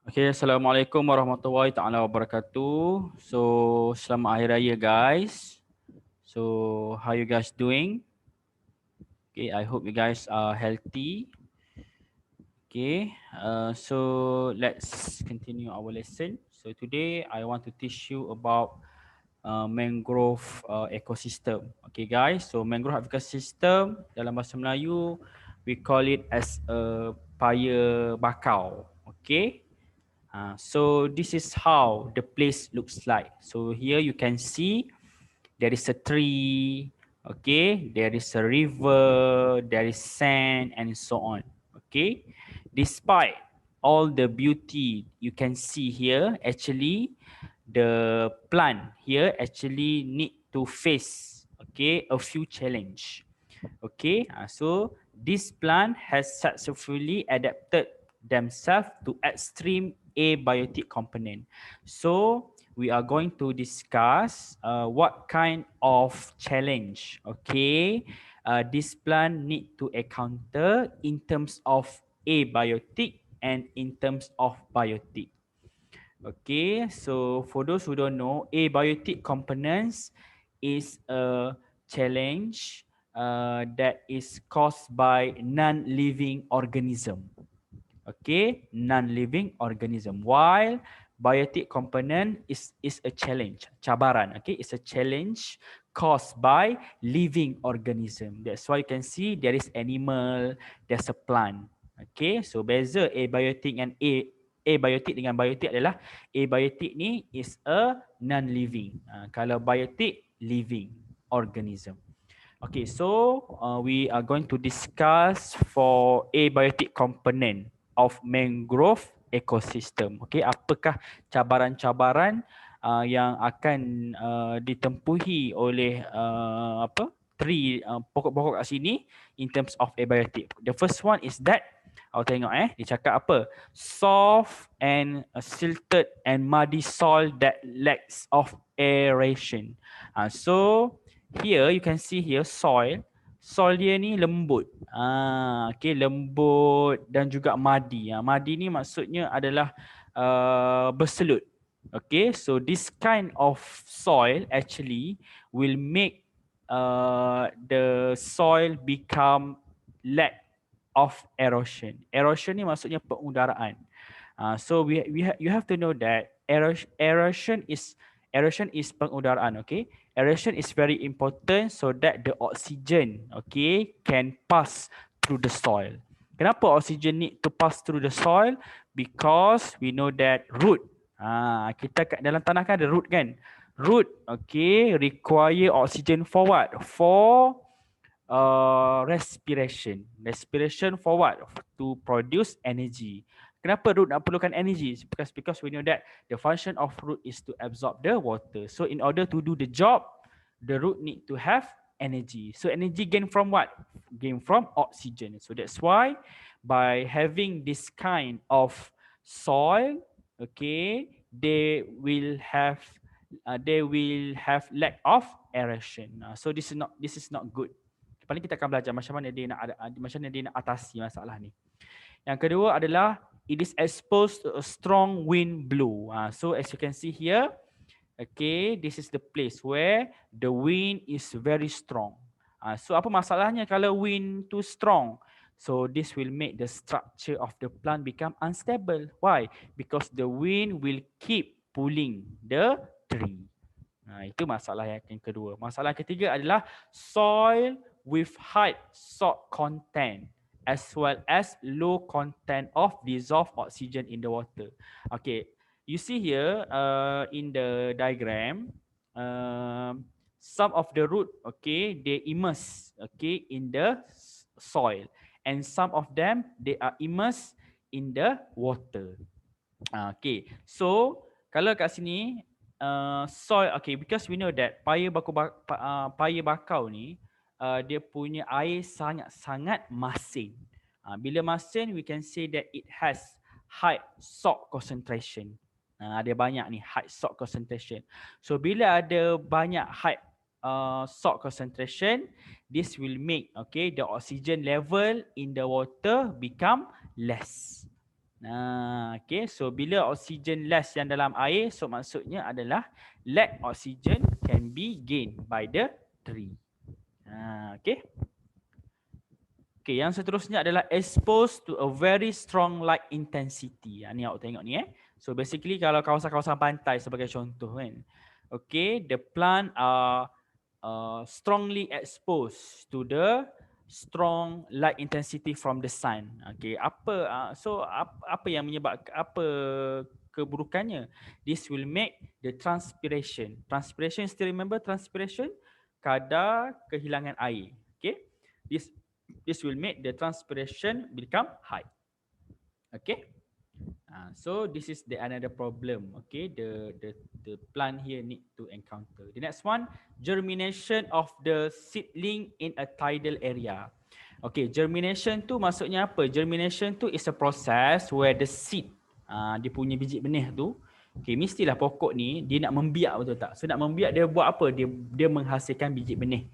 Okay, Assalamualaikum warahmatullahi taala wabarakatuh. So, selamat Hari Raya guys. So, how you guys doing? Okay, I hope you guys are healthy. Okay, so let's continue our lesson. So today I want to teach you about mangrove ecosystem. Okay guys, so mangrove ecosystem dalam bahasa Melayu we call it as a paya bakau. Okay. So this is how the place looks like. So here you can see there is a tree, okay, there is a river, there is sand and so on. Okay, despite all the beauty you can see here, actually the plant here actually need to face, okay, a few challenge. Okay, so this plant has successfully adapted themselves to extreme abiotic component. So we are going to discuss what kind of challenge, okay, this plant need to encounter in terms of abiotic and in terms of biotic. Okay, so for those who don't know, abiotic components is a challenge that is caused by non-living organism. Okay, non-living organism. While biotic component is a challenge, cabaran. Okay, it's a challenge caused by living organism. That's why you can see there is animal, there's a plant. Okay, so beza abiotic and abiotic dengan biotic adalah abiotic ni is a non-living. Kalau biotic, living organism. Okay, so we are going to discuss for abiotic component of mangrove ecosystem. Okay, apakah cabaran-cabaran yang akan ditempuhi oleh tree pokok-pokok kat sini in terms of abiotic. The first one is that awak tengok dia cakap apa? Soft and silted and muddy soil that lacks of aeration. So here you can see here soil dia ni lembut. Okay, lembut dan juga muddy. Muddy ni maksudnya adalah berselut. Okay, so this kind of soil actually will make the soil become lack of erosion. Erosion ni maksudnya pengudaraan. So you have to know that erosion is pengudaraan. Okay, aeration is very important so that the oxygen, okay, can pass through the soil. Kenapa oxygen need to pass through the soil? Because we know that root, kita kat dalam tanah kan ada root kan. Root, okay, require oxygen for what? For respiration. Respiration for what? To produce energy. Kenapa root nak perlukan energy? Because we know that the function of root is to absorb the water. So in order to do the job, the root need to have energy. So energy gain from what? Gain from oxygen. So that's why by having this kind of soil, okay, they will have lack of aeration. So this is not good. Paling kita akan belajar macam mana dia nak atasi masalah ni. Yang kedua adalah it is exposed to a strong wind blow. So as you can see here, okay, this is the place where the wind is very strong. So apa masalahnya kalau wind too strong? So this will make the structure of the plant become unstable. Why? Because the wind will keep pulling the tree. Itu masalah yang kedua. Masalah ketiga adalah soil with high salt content as well as low content of dissolved oxygen in the water. Okay, you see here in the diagram, some of the root, okay, they immerse, okay, in the soil, and some of them they are immersed in the water. Okay, so kalau kat sini soil, okay, because we know that paya bakau ni dia punya air sangat-sangat masin. Bila masin, we can say that it has high salt concentration. Ada banyak ni high salt concentration. So bila ada banyak high salt concentration, this will make, okay, the oxygen level in the water become less. Nah, okay. So bila oksigen less yang dalam air, so maksudnya adalah lack oxygen can be gained by the tree. Okay. Okay, yang seterusnya adalah exposed to a very strong light intensity. Ni awak tengok ni So basically kalau kawasan-kawasan pantai sebagai contoh kan. Okay, the plant are strongly exposed to the strong light intensity from the sun. Okay, apa yang menyebabkan apa keburukannya? This will make the transpiration. Transpiration, still remember transpiration? Kadar kehilangan air. Okay, this will make the transpiration become high. Okay. So this is the another problem. Okay, the plant here need to encounter. The next one, germination of the seedling in a tidal area. Okay, germination tu maksudnya apa? Germination tu is a process where the seed, dia punya biji benih tu, okay, mestilah pokok ni dia nak membiak, betul tak? So nak membiak dia buat apa? Dia menghasilkan biji benih.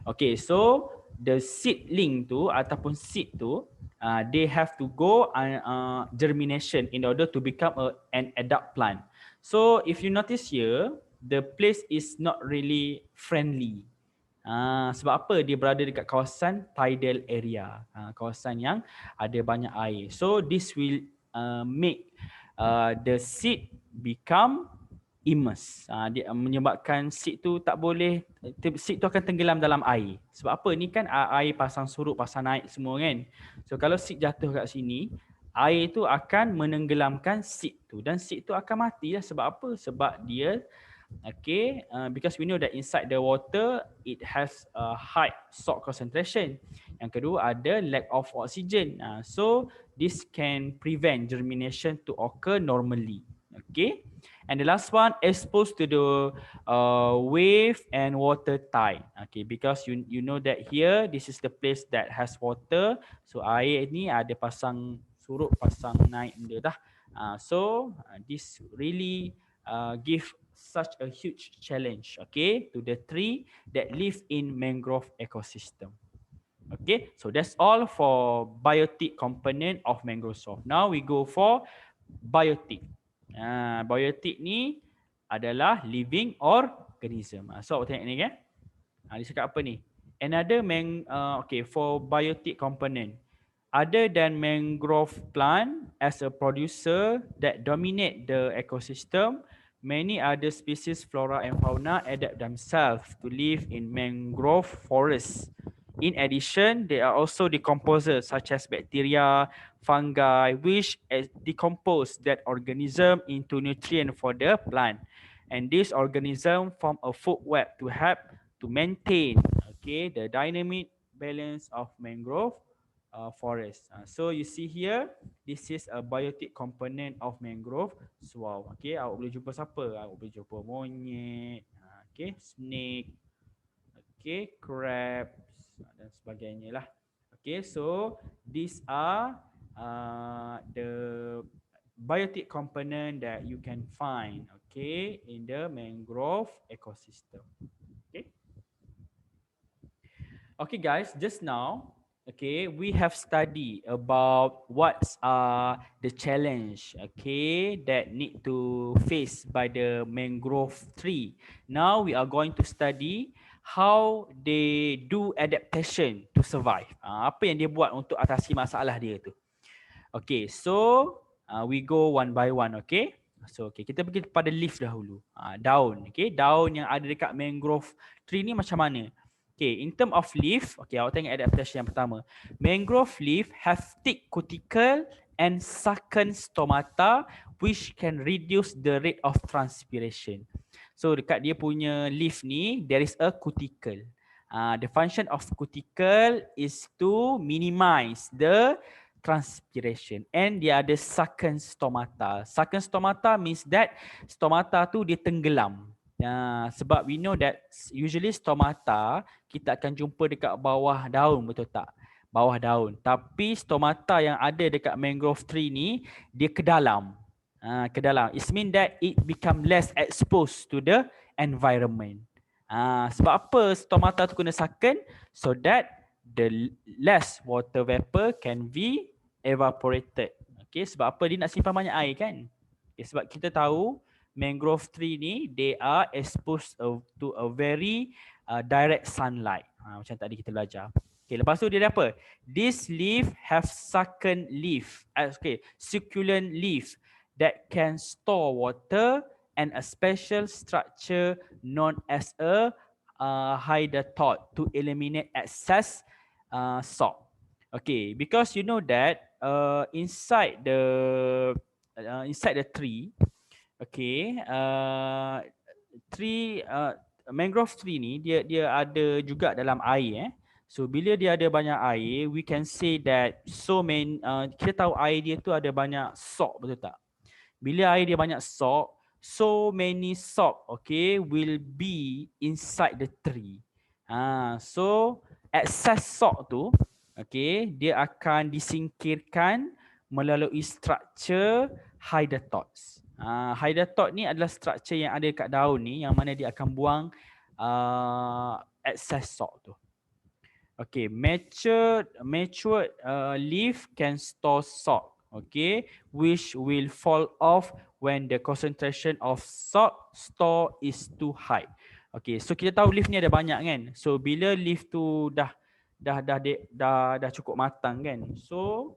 Okay, so the seedling tu ataupun seed tu, they have to go germination in order to become an adult plant. So if you notice here, the place is not really friendly. Sebab apa? Dia berada dekat kawasan tidal area, kawasan yang ada banyak air. So this will make the seed become immerse. Dia menyebabkan seed tu tak boleh, seed tu akan tenggelam dalam air. Sebab apa? Ni kan air pasang surut, pasang naik semua kan. So kalau seed jatuh kat sini, air tu akan menenggelamkan seed tu dan seed tu akan mati lah. Sebab apa? Sebab dia because we know that inside the water it has a high salt concentration. Yang kedua ada lack of oxygen. So this can prevent germination to occur normally. Okay. And the last one, exposed to the wave and water tide. Okay, because you know that here this is the place that has water. So air ni ada pasang surut, pasang naik benda dah. So this really give such a huge challenge, okay, to the tree that live in mangrove ecosystem. Okay, so that's all for biotic component of mangrove swamp. Now we go for biotic. Biotic ni adalah living organism. So tengok ni kan. Dia cakap apa ni? Another okay, for biotic component. Other than mangrove plant as a producer that dominate the ecosystem, many other species, flora and fauna adapt themselves to live in mangrove forests. In addition, there are also decomposers such as bacteria, fungi, which decompose that organism into nutrient for the plant. And this organism form a food web to help to maintain, okay, the dynamic balance of mangrove forest. So you see here, this is a biotic component of mangrove swamp. Okay, awak boleh jumpa siapa? Awak boleh jumpa monyet, okay, snake, okay, crabs dan sebagainya lah. Okay, so these are the biotic component that you can find, okay, in the mangrove ecosystem. Okay. Okay, guys, just now, okay, we have studied about what's the challenge, okay, that need to face by the mangrove tree. Now we are going to study how they do adaptation to survive. Apa yang dia buat untuk atasi masalah dia tu. Okay, so we go one by one, okay. So okay, kita pergi pada leaf dahulu. Daun, okay, daun yang ada dekat mangrove tree ni macam mana? Okay, in term of leaf, okay, awak tengok adaptation yang pertama. Mangrove leaf have thick cuticle and sunken stomata which can reduce the rate of transpiration. So dekat dia punya leaf ni, there is a cuticle. The function of cuticle is to minimize the transpiration and dia ada sunken stomata. Sunken stomata means that stomata tu dia tenggelam. Sebab we know that usually stomata kita akan jumpa dekat bawah daun, betul tak? Bawah daun. Tapi stomata yang ada dekat mangrove tree ni dia ke dalam. Ke dalam. It means that it become less exposed to the environment. Sebab apa stomata tu kena sunken? So that the less water vapor can be evaporated. Okay, sebab apa dia nak simpan banyak air kan? Okay, sebab kita tahu mangrove tree ni they are exposed to a very direct sunlight. Macam tadi kita belajar. Okay, lepas tu dia ada apa? This leaf have succulent leaf. Okay, succulent leaf that can store water and a special structure known as a hydathoid to eliminate excess salt. Okay, because you know that inside the tree, okay, mangrove tree ni dia ada juga dalam air. So bila dia ada banyak air, we can say that kita tahu air dia tu ada banyak salt, betul tak? Bila air dia banyak salt, so many salt, okay, will be inside the tree. So excess salt tu, okay, dia akan disingkirkan melalui structure hydathoids. Hydathoid ni adalah structure yang ada dekat daun ni, yang mana dia akan buang excess salt tu. Okay, matured leaf can store salt, okay, which will fall off when the concentration of salt store is too high. Okay, so kita tahu leaf ni ada banyak kan. So bila leaf tu dah cukup matang kan. So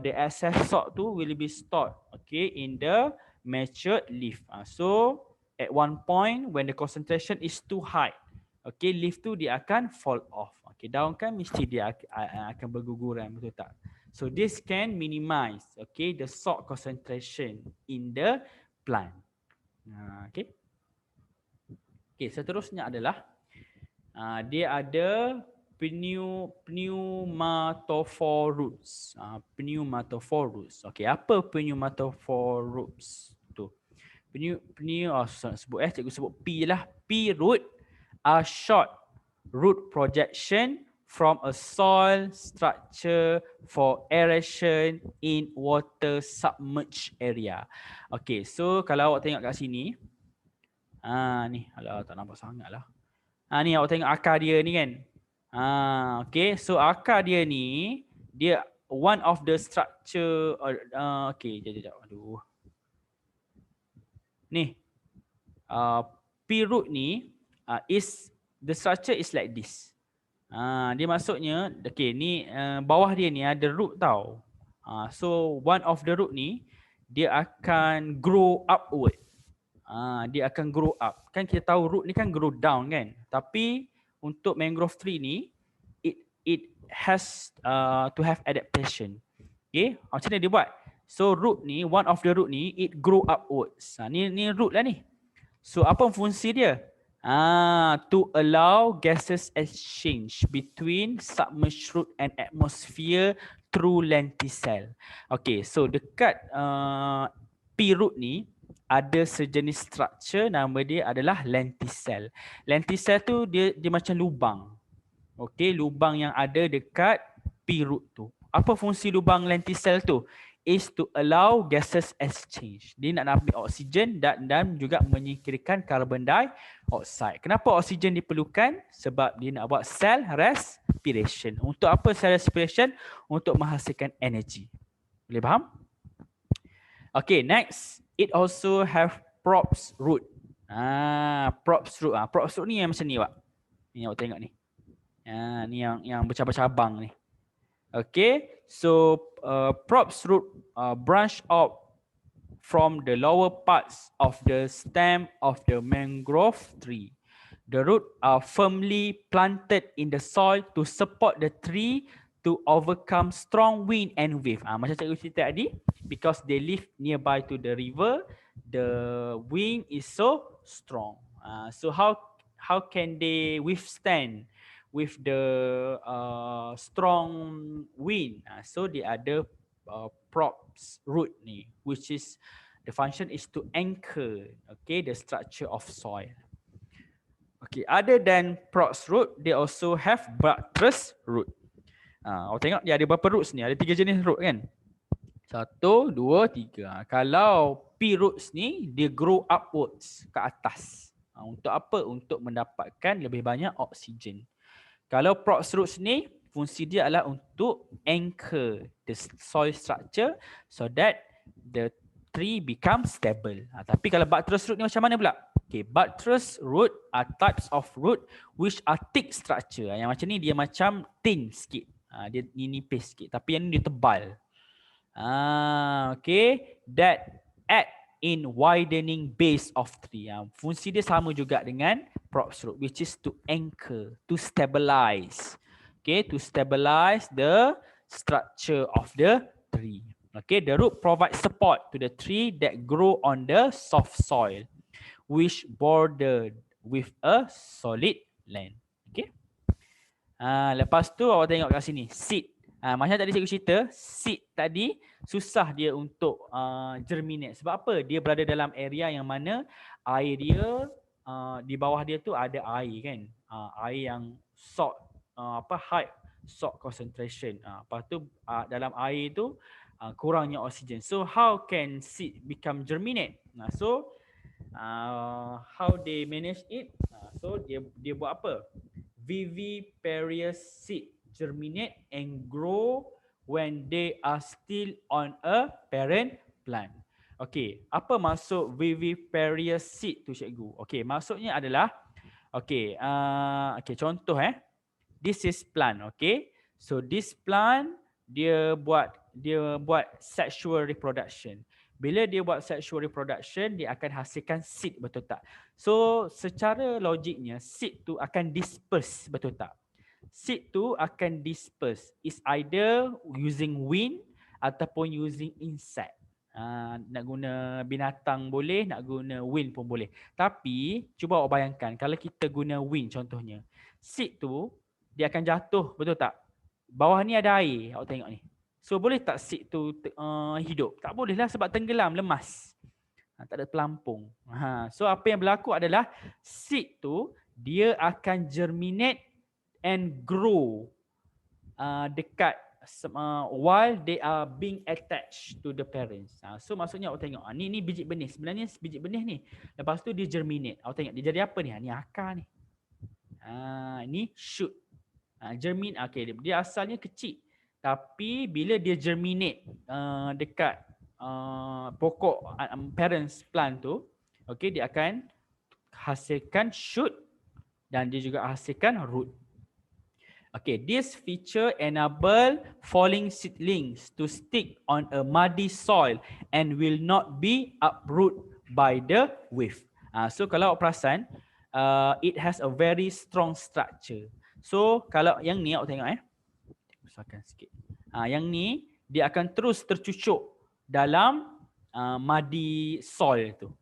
the excess salt tu will be stored, okay, in the matured leaf. So at one point when the concentration is too high, okay, leaf tu dia akan fall off. Okay, daun kan mesti dia akan berguguran, betul tak? So this can minimize, okay, the salt concentration in the plant. Okay. Okay, seterusnya adalah dia ada pneumatophore roots. Pneumatophore roots. Okay, apa pneumatophore roots tu? Cikgu sebut P je lah. P root are short root projection from a soil structure for aeration in water submerged area. Okay, so kalau awak tengok kat sini, ni, alah tak nampak sangat lah. Ni awak tengok akar dia ni kan. Okay, so akar dia ni, dia one of the structure, okay, jap. Aduh. Ni, P root ni, the structure is like this. Dia maksudnya, okay, ni bawah dia ni ada root tau. So one of the root ni, dia akan grow upward. Dia akan grow up. Kan kita tahu root ni kan grow down kan. Tapi untuk mangrove tree ni, it has to have adaptation. Okay, macam mana dia buat? So root ni, one of the root ni, it grow upwards. Ni root lah ni. So apa fungsi dia? To allow gases exchange between submerged root and atmosphere through lenticel. Okay, so dekat P root ni ada sejenis structure, nama dia adalah lenticel. Lenticel tu dia macam lubang. Okay, lubang yang ada dekat P root tu. Apa fungsi lubang lenticel tu? Is to allow gases exchange. Dia nak ambil oksigen dan juga menyingkirkan carbon dioxide. Kenapa oksigen diperlukan? Sebab dia nak buat cell respiration. Untuk apa cell respiration? Untuk menghasilkan energi. Boleh faham? Okay, next. It also have props root. Props root. Props root ni yang macam ni, Pak. Ni awak tengok ni. Ni yang bercabang-cabang ni. Okay, so props root branch out from the lower parts of the stem of the mangrove tree. The root are firmly planted in the soil to support the tree to overcome strong wind and wave. Macam cikgu cerita tadi, because they live nearby to the river, the wind is so strong. So how can they withstand with the strong wind? So they ada props root ni, which is the function is to anchor, okay, the structure of soil. Okay, other than props root, they also have buttress root. Awak tengok dia ada berapa roots ni? Ada 3 jenis root kan? 1, 2, 3. Kalau P roots ni dia grow upwards ke atas. Untuk apa? Untuk mendapatkan lebih banyak oksigen. Kalau props roots ni fungsi dia adalah untuk anchor the soil structure so that the tree becomes stable. Tapi kalau buttress root ni macam mana pula? Okay, buttress root are types of root which are thick structure. Yang macam ni dia macam thin sikit. Dia nipis sikit. Tapi yang ni dia tebal. Okay, that act in widening base of tree. Fungsi dia sama juga dengan props root, which is to anchor, to stabilize. Okay, to stabilize the structure of the tree. Okay, the root provides support to the tree that grow on the soft soil, which bordered with a solid land. Okay. Lepas tu awak tengok kat sini, seed. Macam tadi cikgu cerita, seed tadi susah dia untuk germinate. Sebab apa? Dia berada dalam area yang mana air dia, di bawah dia tu ada air kan. Air yang salt, high salt concentration. Lepas tu dalam air tu kurangnya oksigen. So how can seed become germinate? How they manage it? So dia buat apa? Viviparous seed germinate and grow when they are still on a parent plant. Okey, apa maksud viviparous seed tu cikgu? Okey, maksudnya adalah okey, contoh this is plant, okey. So this plant dia buat sexual reproduction. Bila dia buat sexual reproduction, dia akan hasilkan seed, betul tak? So secara logiknya seed tu akan disperse, betul tak? Seed tu akan disperse. Is either using wind ataupun using insect. Nak guna binatang boleh, nak guna wind pun boleh. Tapi cuba awak bayangkan kalau kita guna wind contohnya. Seed tu dia akan jatuh, betul tak? Bawah ni ada air, awak tengok ni. So boleh tak seed tu hidup? Tak boleh lah sebab tenggelam, lemas. Tak ada pelampung. So apa yang berlaku adalah seed tu dia akan germinate and grow dekat while they are being attached to the parents. So maksudnya awak tengok ni biji benih. Sebenarnya biji benih ni. Lepas tu dia germinate. Awak tengok dia jadi apa ni? Ni akar ni. Ni shoot. Germinate. Okay, dia asalnya kecil. Tapi bila dia germinate dekat pokok parents plant tu, okay, dia akan hasilkan shoot dan dia juga hasilkan root. Okay, this feature enable falling seedlings to stick on a muddy soil and will not be uproot by the wave. So kalau awak perasan, it has a very strong structure. So kalau yang ni awak tengok besarkan sikit. Yang ni dia akan terus tercucuk dalam muddy soil tu.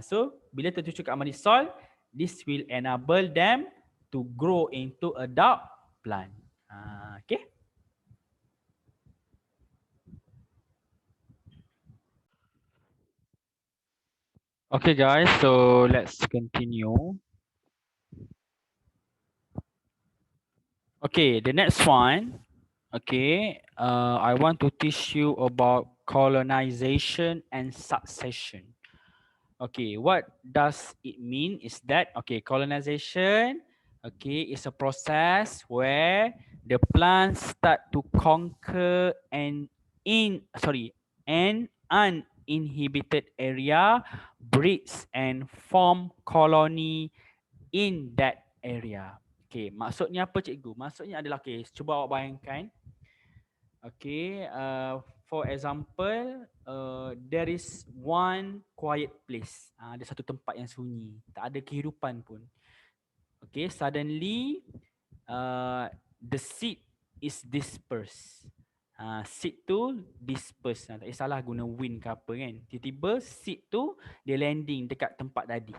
So bila tercucuk kat muddy soil, this will enable them to grow into adult plant. Okay. Okay guys, so let's continue. Okay, the next one. Okay, I want to teach you about colonization and succession. Okay, what does it mean is that, okay, colonization, okay, is a process where the plants start to conquer an uninhabited area, breeds and form colony in that area. Okay, maksudnya apa cikgu? Maksudnya adalah, okay, cuba awak bayangkan. Okay, for example, there is one quiet place. Ada satu tempat yang sunyi, tak ada kehidupan pun. Okay, suddenly the seed is dispersed. Seed tu dispersed. Tak kisahlah guna wind ke apa kan. Tiba-tiba seed tu dia landing dekat tempat tadi.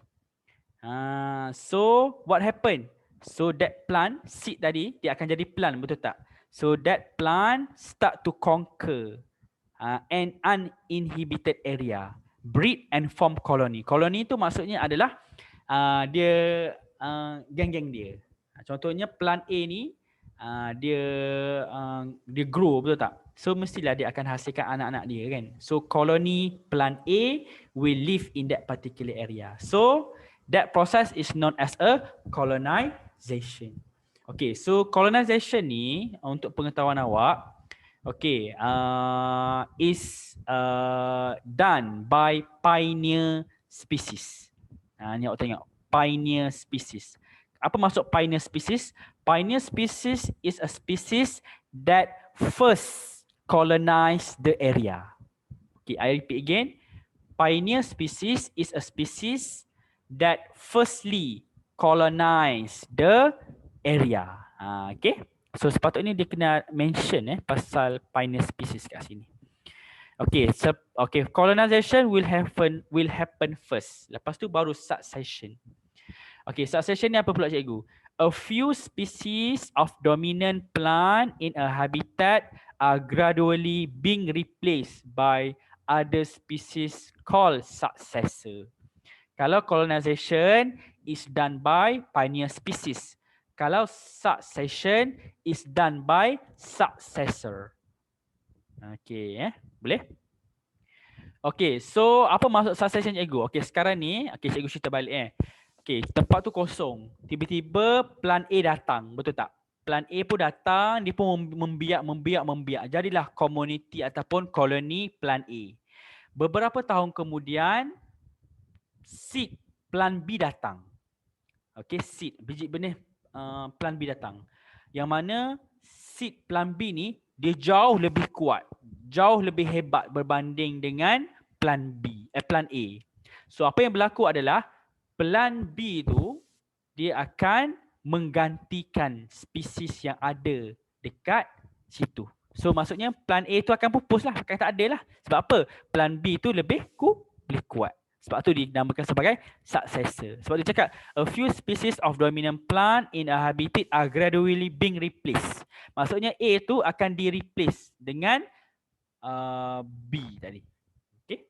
So what happened? So that plant, seed tadi, dia akan jadi plant, betul tak? So that plant start to conquer an uninhabited area, breed and form colony. Colony tu maksudnya adalah dia geng-geng dia. Contohnya plant A ni dia grow, betul tak? So mestilah dia akan hasilkan anak-anak dia kan. So colony plant A will live in that particular area. So that process is known as a colonization. Okay, so colonization ni untuk pengetahuan awak, okay, is done by pioneer species. Ni awak tengok, pioneer species. Apa maksud pioneer species? Pioneer species is a species that first colonize the area. Okay, I repeat again. Pioneer species is a species that firstly colonize the area. Okay. So sepatutnya dia kena mention pasal pioneer species kat sini. Okay, okay, colonization will happen first. Lepas tu baru succession. Okay, succession ni apa pula cikgu? A few species of dominant plant in a habitat are gradually being replaced by other species called successor. Kalau colonization is done by pioneer species. Kalau succession is done by successor. Okay, boleh? Okay, so apa maksud succession cikgu? Okay, sekarang ni, okay, cikgu cerita balik Okay, tempat tu kosong. Tiba-tiba plan A datang, betul tak? Plan A pun datang, dia pun membiak. Jadilah community ataupun koloni plan A. Beberapa tahun kemudian, seed plan B datang. Okay, seed, biji benih plan B datang. Yang mana seed plan B ni, dia jauh lebih kuat, jauh lebih hebat berbanding dengan plan B, plan A. So apa yang berlaku adalah, plan B tu dia akan menggantikan spesies yang ada dekat situ. So maksudnya plan A tu akan pupus lah, akan tak ada lah. Sebab apa? Plan B tu lebih kuat. Sebab tu dinamakan sebagai successor. Sebab dia cakap a few species of dominant plant in a habitat are gradually being replaced. Maksudnya A tu akan di-replace dengan B tadi. Okay.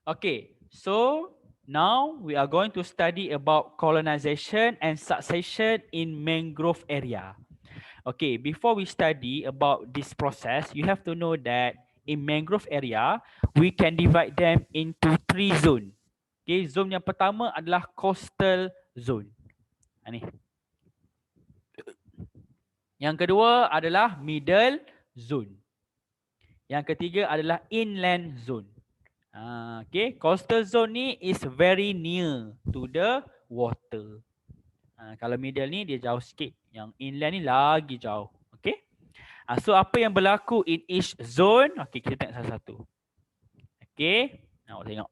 Okay. So now we are going to study about colonization and succession in mangrove area. Okay, before we study about this process, you have to know that in mangrove area, we can divide them into 3 zone. Okay, zone yang pertama adalah coastal zone. Ni. Yang kedua adalah middle zone. Yang ketiga adalah inland zone. Okay, coastal zone ni is very near to the water. Kalau middle ni dia jauh sikit. Yang inland ni lagi jauh. Okay. So apa yang berlaku in each zone? Okay, kita tengok satu-satu. Okay, awak tengok.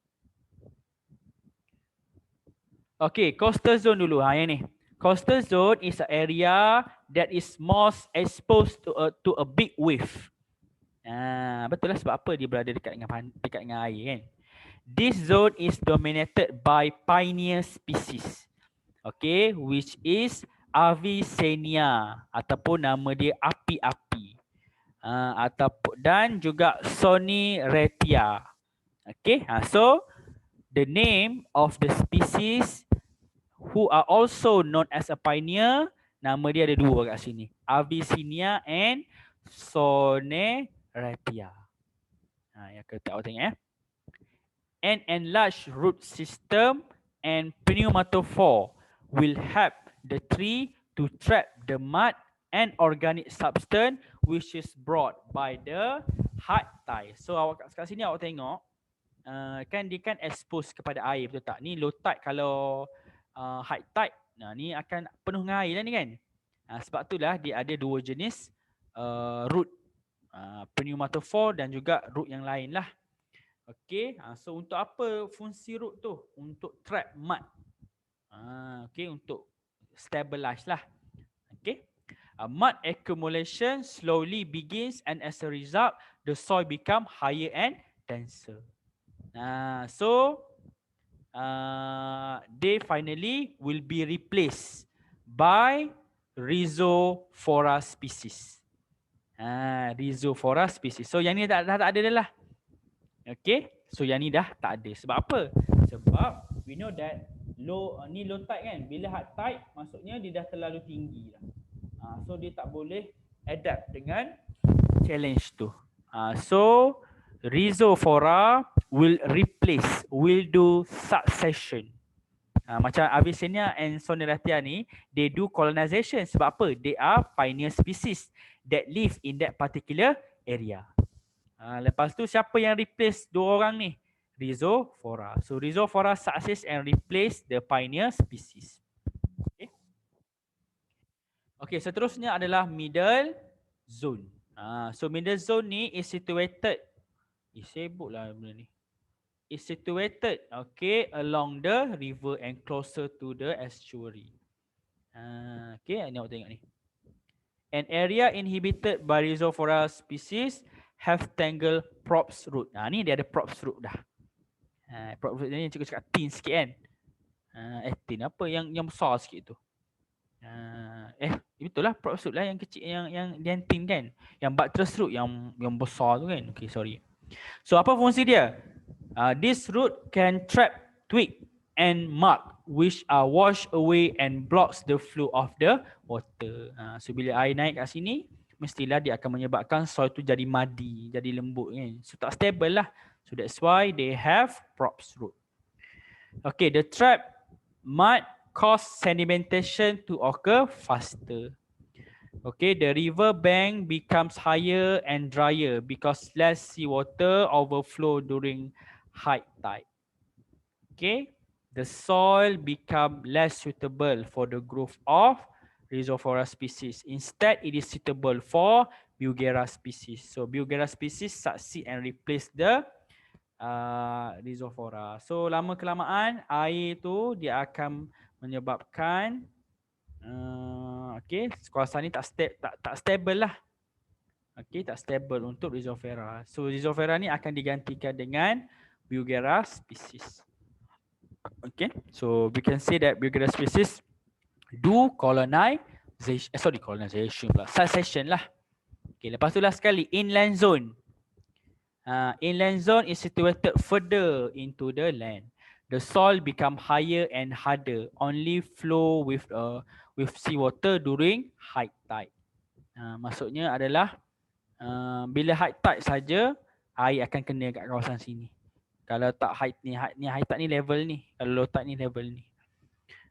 Okay, coastal zone dulu. Yang ni. Coastal zone is an area that is most exposed to a big wave. Betul lah sebab apa dia berada dekat dengan air kan. This zone is dominated by pioneer species. Okay, which is Avicennia ataupun nama dia api-api. Dan juga Soniretia. Okay, so the name of the species who are also known as a pioneer, nama dia ada dua kat sini. Avicennia and Soniretia. Yang kata awak tengok An enlarged root system and pneumatophore will help the tree to trap the mud and organic substance which is brought by the hard tide. So awak kat sini awak tengok kan dia kan expose kepada air, betul tak? Ni low tide kalau high tide, ni akan penuh dengan air lah ni kan. Sebab itulah dia ada dua jenis root, pneumatophore dan juga root yang lain lah. Okay, so untuk apa fungsi root tu? Untuk trap mud. Okay, untuk stabilize lah. Okay, mud accumulation slowly begins and as a result the soil become higher and denser. So they finally will be replaced by Rhizophora species. Rhizophora species. So yang ni dah tak ada dah lah. Okay, so yang ni dah tak ada. Sebab apa? Sebab we know that low tide kan. Bila high tide maksudnya dia dah terlalu tinggi dah. So dia tak boleh adapt dengan challenge tu. So Rhizophora will do succession. Macam Avicennia and Soneratia ni, they do colonization. Sebab apa? They are pioneer species that live in that particular area. Lepas tu siapa yang replace dua orang ni? Rhizophora. So Rhizophora succeed and replace the pioneer species. Okay. Okay, seterusnya adalah middle zone. So middle zone ni is situated. Sibuklah benda ni. Is situated, okay, along the river and closer to the estuary. Okay, ni awak tengok ni. An area inhabited by Rhizophora species have tangled props root. Ni dia ada props root dah. Props root ni cikgu cakap thin sikit kan. Thin apa yang besar sikit tu. Betul lah, props root lah yang kecil, yang thin kan. Yang buttress root yang besar tu kan. Okay, sorry. So apa fungsi dia? This root can trap twig and mud which are washed away and blocks the flow of the water. So bila air naik kat sini, mestilah dia akan menyebabkan soil tu jadi muddy, jadi lembut kan. So tak stable lah. So that's why they have props root. Okay, the trap mud cause sedimentation to occur faster. Okay, the river bank becomes higher and drier because less seawater overflow during high tide. Okay, the soil become less suitable for the growth of Rhizophora species. Instead, it is suitable for Bugera species. So Bugera species succeed and replace the Rhizophora. So lama kelamaan air tu dia akan menyebabkan kawasan ni tak stable lah. Okay, tak stable untuk Rhizophora. So Rhizophora ni akan digantikan dengan Bugera species. Okay, so we can say that Bugera species do succession lah. Okay, lepas tu last sekali inland zone. Inland zone is situated further into the land. The soil become higher and harder, only flow with seawater during high tide. Maksudnya adalah bila high tide saja air akan kena kat kawasan sini. Kalau tak high tide ni level ni, kalau low tide ni level ni.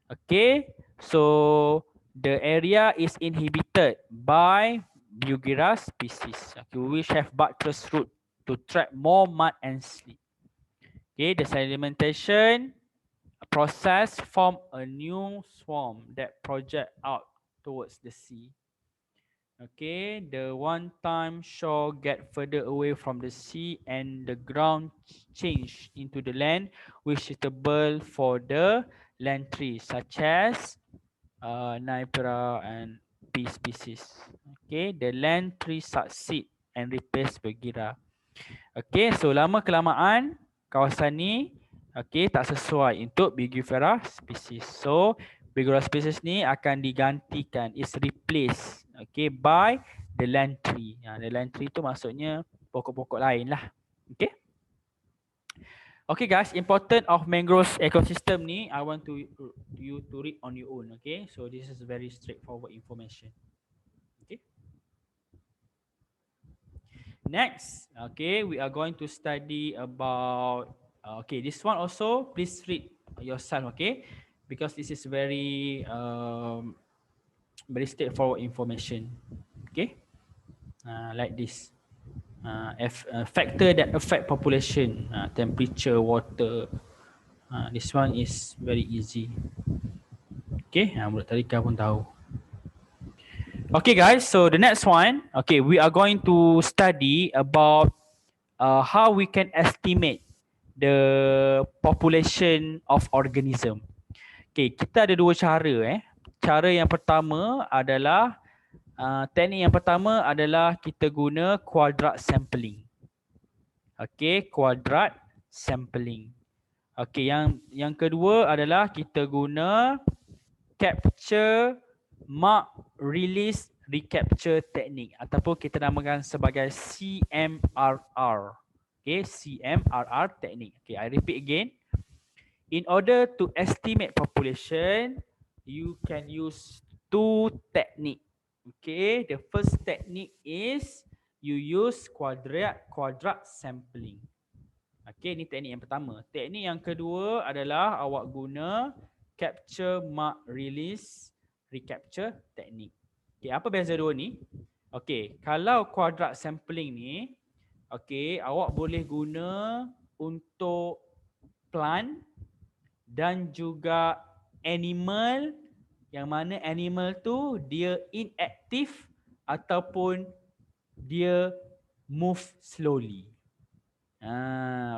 Okay, so the area is inhabited by Bugera species, which have buttress root to trap more mud and sleet. Okay, the sedimentation process form a new swarm that project out towards the sea. Okay, the one-time shore get further away from the sea and the ground change into the land which is suitable for the land trees such as Nipera and pea species. Okay, the land trees succeed and replace Bugera. Okay, so lama kelamaan kawasan ni tak sesuai untuk Bugera species. So Bugera species ni akan digantikan, is replaced by the land tree. The land tree tu maksudnya pokok-pokok lain lah. Okay. Okay guys, important of mangroves ecosystem ni I want you to read on your own. Okay, so this is very straightforward information. Okay. Next, okay, we are going to study about this one also please read yourself, okay, because this is very straightforward information. Okay, like this. Factor that affect population, temperature, water. This one is very easy. Okay, budak tadika pun tahu. Okay guys, so the next one, okay, we are going to study about how we can estimate the population of organism. Okay, kita ada dua cara. Cara yang pertama adalah teknik yang pertama adalah kita guna quadrat sampling. Okay, quadrat sampling. Okay, yang kedua adalah kita guna capture, mark, release, recapture teknik ataupun kita namakan sebagai CMRR. Okay, CMRR teknik. Okay, I repeat again. In order to estimate population, you can use two techniques. Okay, the first technique is you use quadrat sampling. Okay, ini teknik yang pertama. Teknik yang kedua adalah awak guna capture, mark, release, recapture teknik. Okay, apa beza dua ni? Okay, kalau quadrat sampling ni, okay, awak boleh guna untuk plant dan juga animal, yang mana animal tu dia inactive ataupun dia move slowly.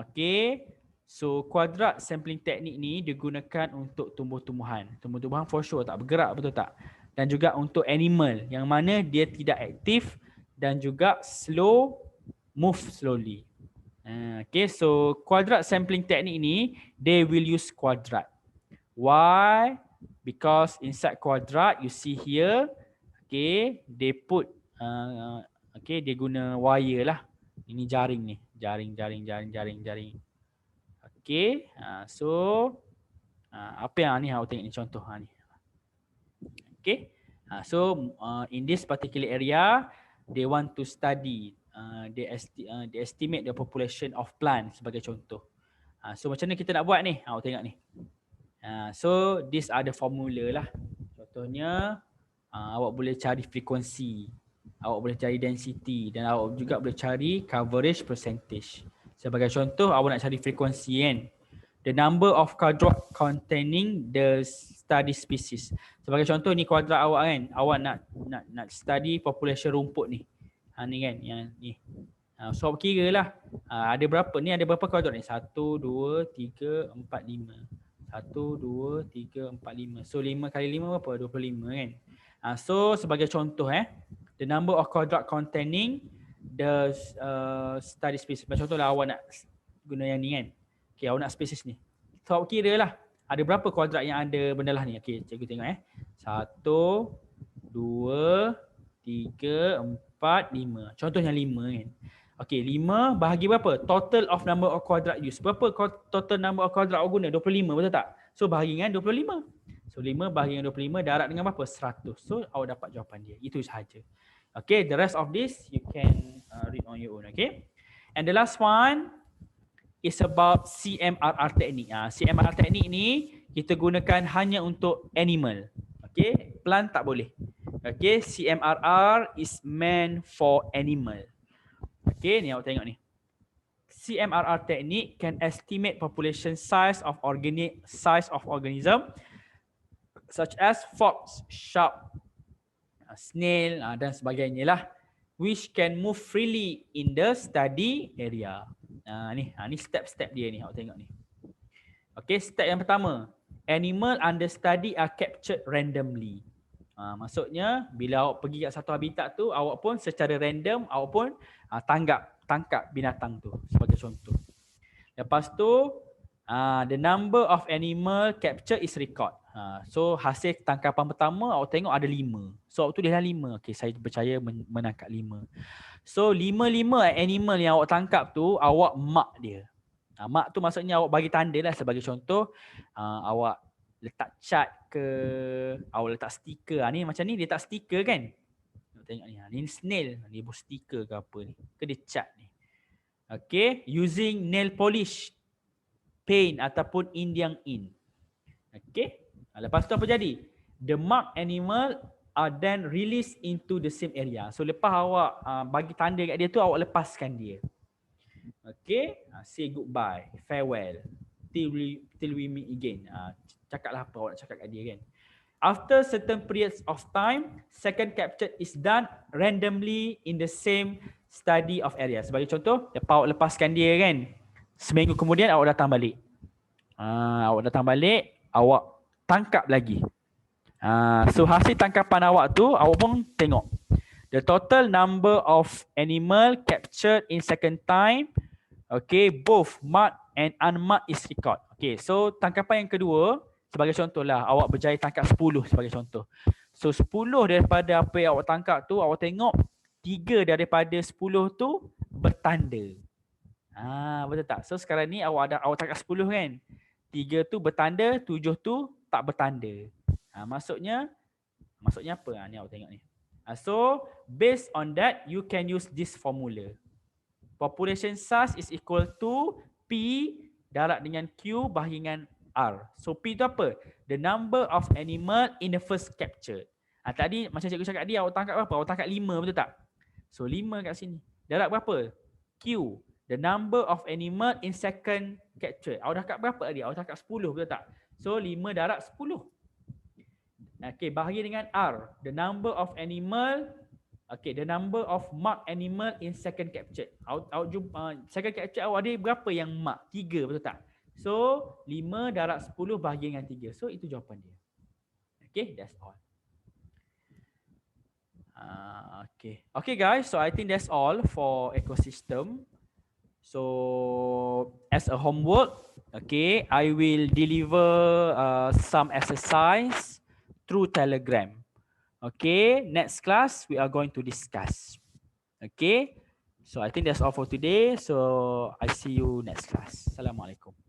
Okay. So quadrat sampling teknik ni digunakan untuk tumbuh-tumbuhan. Tumbuh-tumbuhan for sure tak bergerak, betul tak? Dan juga untuk animal yang mana dia tidak aktif dan juga slow, move slowly. Okay, so quadrat sampling teknik ni they will use quadrat. Why? Because inside quadrat you see here, okay, they put okay, dia guna wire lah. Ini jaring ni, jaring. Okay, so apa yang ni awak tengok ni contoh ni. Okay, so in this particular area, they want to study, they estimate the population of plant sebagai contoh. So macam mana kita nak buat ni? Awak tengok ni. So these are the formula lah. Contohnya, awak boleh cari frekuensi, awak boleh cari density dan awak juga boleh cari coverage percentage. Sebagai contoh, awak nak cari frekuensi kan. The number of quadrat containing the study species. Sebagai contoh ni kuadrat awak kan. Awak nak study population rumput ni. Ni kan, yang ni. So awak kira lah. Ada berapa ni? Ada berapa kuadrat ni? 1, 2, 3, 4, 5. 1, 2, 3, 4, 5. So 5 kali 5 berapa? 25 kan. So sebagai contoh the number of quadrat containing the study species. Macam contoh lah awak nak guna yang ni kan. Okay, awak nak spesies ni. So awak kira lah ada berapa kuadrat yang ada benda lah ni. Okay, cikgu tengok 1, 2, 3, 4, 5. Contohnya 5 kan. Okay, 5 bahagi berapa? Total of number of quadrat use. Berapa total number of quadrat awak guna? 25, betul tak? So bahagi dengan 25. So 5 bahagi dengan 25 darab dengan berapa? 100. So awak dapat jawapan dia. Itu sahaja. Okay, the rest of this you can read on your own. Okay. And the last one is about CMRR teknik. CMRR teknik ni kita gunakan hanya untuk animal. Okay, plant tak boleh. Okay, CMRR is meant for animal. Okay, ni awak tengok ni. CMRR teknik can estimate population size of organism such as fox, shark, snail dan sebagainya lah, which can move freely in the study area. Ni step-step dia ni, awak tengok ni. Okay, step yang pertama, animal under study are captured randomly. Maksudnya bila awak pergi kat satu habitat tu, awak pun secara random awak pun tangkap binatang tu sebagai contoh. Lepas tu the number of animal capture is record. So hasil tangkapan pertama awak tengok ada 5. So awak tulislah 5. Okay, saya percaya menangkap 5. So 5 animal yang awak tangkap tu awak mark dia. Mark tu maksudnya awak bagi tanda lah. Sebagai contoh, awak letak chart ke, awak letak stiker. Ni macam ni dia letak stiker kan. Tengok ni, ni snail, ni buat stiker ke apa ni, ke dia chart ni. Okay, using nail polish, paint ataupun Indian ink. Okay, lepas tu apa jadi? The marked animal are then released into the same area. So lepas awak bagi tanda kat dia tu, awak lepaskan dia. Okay, say goodbye, farewell, till we meet again. Cakaplah apa awak nak cakap kat dia kan. After certain periods of time, second capture is done randomly in the same study of area. Sebagai contoh, lepas awak lepaskan dia kan, seminggu kemudian awak datang balik. Awak datang balik, awak tangkap lagi. So hasil tangkapan awak tu, awak pun tengok. The total number of animal captured in second time, okay, both marked and unmarked is record. Okay, so tangkapan yang kedua, sebagai contoh lah, awak berjaya tangkap 10 sebagai contoh. So 10 daripada apa yang awak tangkap tu, awak tengok 3 daripada 10 tu bertanda. Betul tak? So sekarang ni awak tangkap 10 kan. 3 tu bertanda, 7 tu tak bertanda. Maksudnya apa? Ni awak tengok ni. So based on that, you can use this formula. Population size is equal to P darab dengan Q bahagi dengan R. So P tu apa? The number of animal in the first capture. Tadi macam cikgu cakap tadi, awak tangkap berapa? Awak tangkap 5, betul tak? So 5 kat sini. Darat berapa? Q. The number of animal in second capture. Awak tangkap berapa tadi? Awak tangkap 10, betul tak? So 5 darat 10. Okay, bahagi dengan R. The number of animal. Okay, the number of marked animal in second capture. Awak jumpa second capture awak ada berapa yang mark? 3, betul tak? So 5 darat 10 bahagi dengan 3. So itu jawapan dia. Okay, that's all. Okay guys, so I think that's all for ecosystem. So as a homework, okay, I will deliver some exercise through Telegram. Okay, next class we are going to discuss. Okay, so I think that's all for today. So I see you next class. Assalamualaikum.